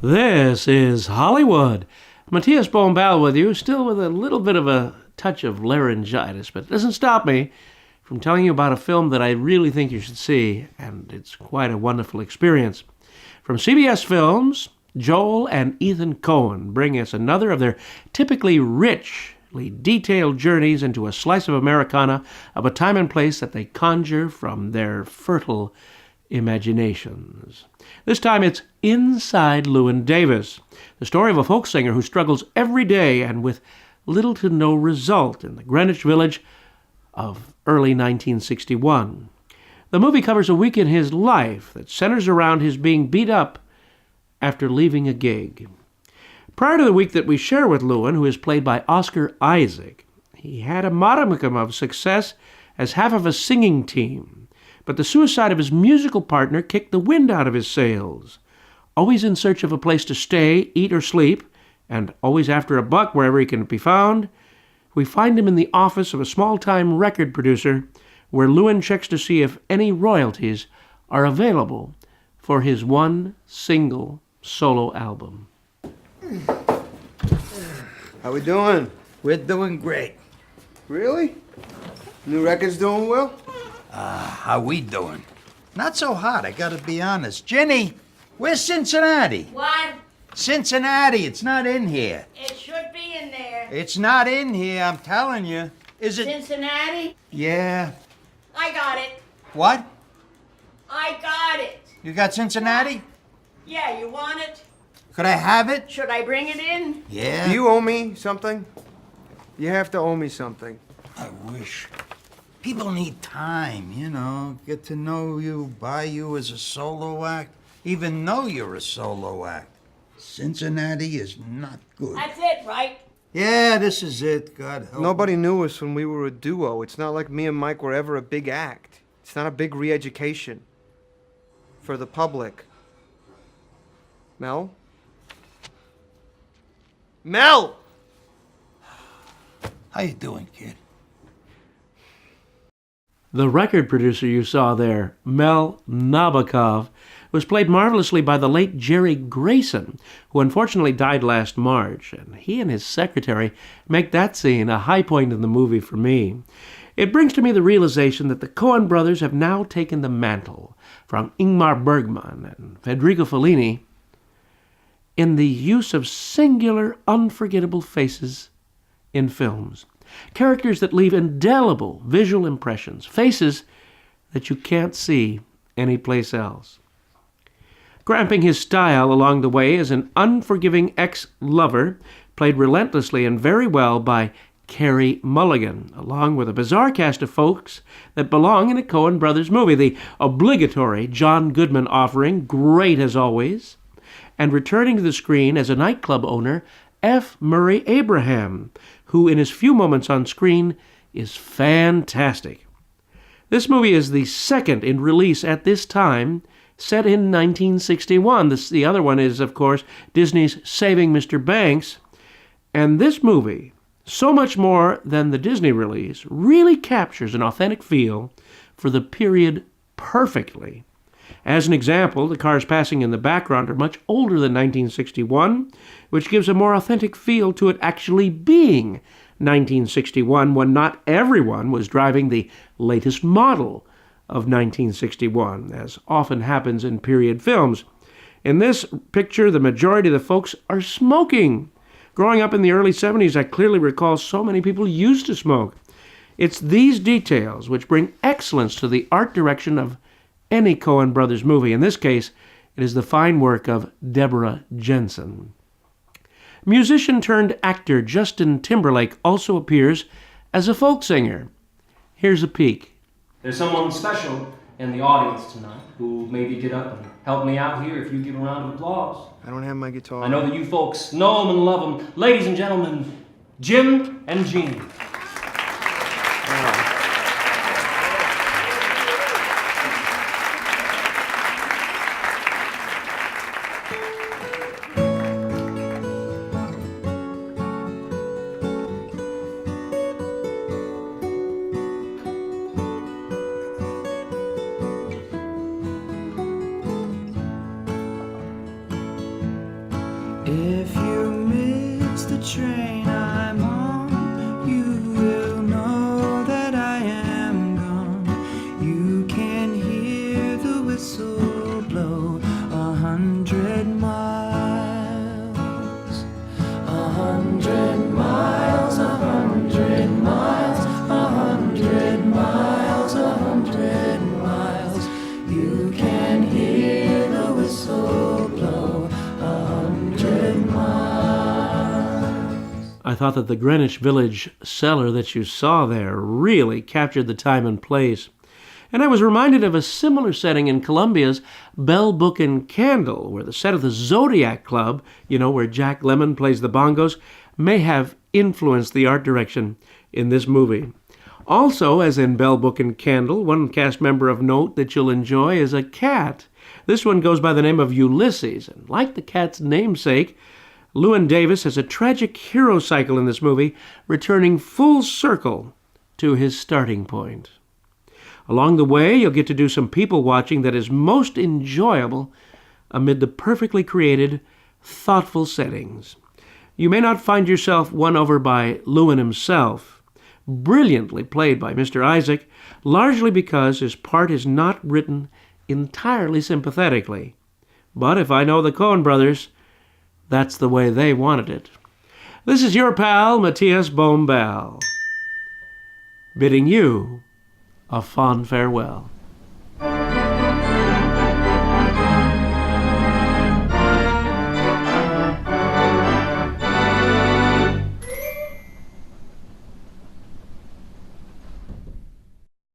This is Hollywood. Matías Bombal with you, still with a little bit of a touch of laryngitis, but it doesn't stop me from telling you about a film that I really think you should see, and it's quite a wonderful experience. From CBS Films, Joel and Ethan Coen bring us another of their typically richly detailed journeys into a slice of Americana of a time and place that they conjure from their fertile imaginations. This time it's Inside Llewyn Davis, the story of a folk singer who struggles every day and with little to no result in the Greenwich Village of early 1961. The movie covers a week in his life that centers around his being beat up after leaving a gig. Prior to the week that we share with Llewyn, who is played by Oscar Isaac, he had a modicum of success as half of a singing team. But the suicide of his musical partner kicked the wind out of his sails. Always in search of a place to stay, eat, or sleep, and always after a buck wherever he can be found, we find him in the office of a small-time record producer where Llewyn checks to see if any royalties are available for his one single solo album. How we doing? We're doing great. Really? New record's doing well? How we doing? Not so hot, I gotta be honest. Jenny, where's Cincinnati? What? Cincinnati, it's not in here. It should be in there. It's not in here, I'm telling you. Is it? Cincinnati? Yeah. I got it. What? I got it. You got Cincinnati? Yeah, you want it? Could I have it? Should I bring it in? Yeah. Do you owe me something? You have to owe me something. I wish. People need time, you know, get to know you, buy you as a solo act, even know you're a solo act. Cincinnati is not good. That's it, right? Yeah, this is it, God help. Nobody knew us when we were a duo. It's not like me and Mike were ever a big act. It's not a big re-education for the public. Mel? Mel! How you doing, kid? The record producer you saw there, Mel Nabokov, was played marvelously by the late Jerry Grayson, who unfortunately died last March, and he and his secretary make that scene a high point in the movie for me. It brings to me the realization that the Coen brothers have now taken the mantle from Ingmar Bergman and Federico Fellini in the use of singular, unforgettable faces in films. Characters that leave indelible visual impressions, faces that you can't see anyplace else. Cramping his style along the way as an unforgiving ex-lover, played relentlessly and very well by Carey Mulligan, along with a bizarre cast of folks that belong in a Coen brothers movie. The obligatory John Goodman offering, great as always, and returning to the screen as a nightclub owner, F. Murray Abraham, who in his few moments on screen is fantastic. This movie is the second in release at this time, set in 1961. The other one is, of course, Disney's Saving Mr. Banks. And this movie, so much more than the Disney release, really captures an authentic feel for the period perfectly. As an example, the cars passing in the background are much older than 1961, which gives a more authentic feel to it actually being 1961 when not everyone was driving the latest model of 1961, as often happens in period films. In this picture, the majority of the folks are smoking. Growing up in the early 70s, I clearly recall so many people used to smoke. It's these details which bring excellence to the art direction of any Coen brothers movie. In this case, it is the fine work of Deborah Jensen. Musician-turned-actor Justin Timberlake also appears as a folk singer. Here's a peek. There's someone special in the audience tonight who maybe get up and help me out here if you give a round of applause. I don't have my guitar. I know that you folks know him and love him. Ladies and gentlemen, Jim and Jean. If you miss the train I'm on, you will know that I am gone. You can hear the whistle blow 100 miles. 100 miles, 100 miles, 100 miles, 100 miles. You can hear the whistle blow 100 miles. I thought that the Greenwich Village cellar that you saw there really captured the time and place. And I was reminded of a similar setting in Columbia's Bell, Book, and Candle, where the set of the Zodiac Club, where Jack Lemmon plays the bongos, may have influenced the art direction in this movie. Also, as in Bell, Book, and Candle, one cast member of note that you'll enjoy is a cat. This one goes by the name of Ulysses, and like the cat's namesake, Llewyn Davis has a tragic hero cycle in this movie, returning full circle to his starting point. Along the way, you'll get to do some people watching that is most enjoyable amid the perfectly created, thoughtful settings. You may not find yourself won over by Llewyn himself, brilliantly played by Mr. Isaac, largely because his part is not written entirely sympathetically. But if I know the Coen brothers, that's the way they wanted it. This is your pal, Matías Bombal, bidding you a fond farewell.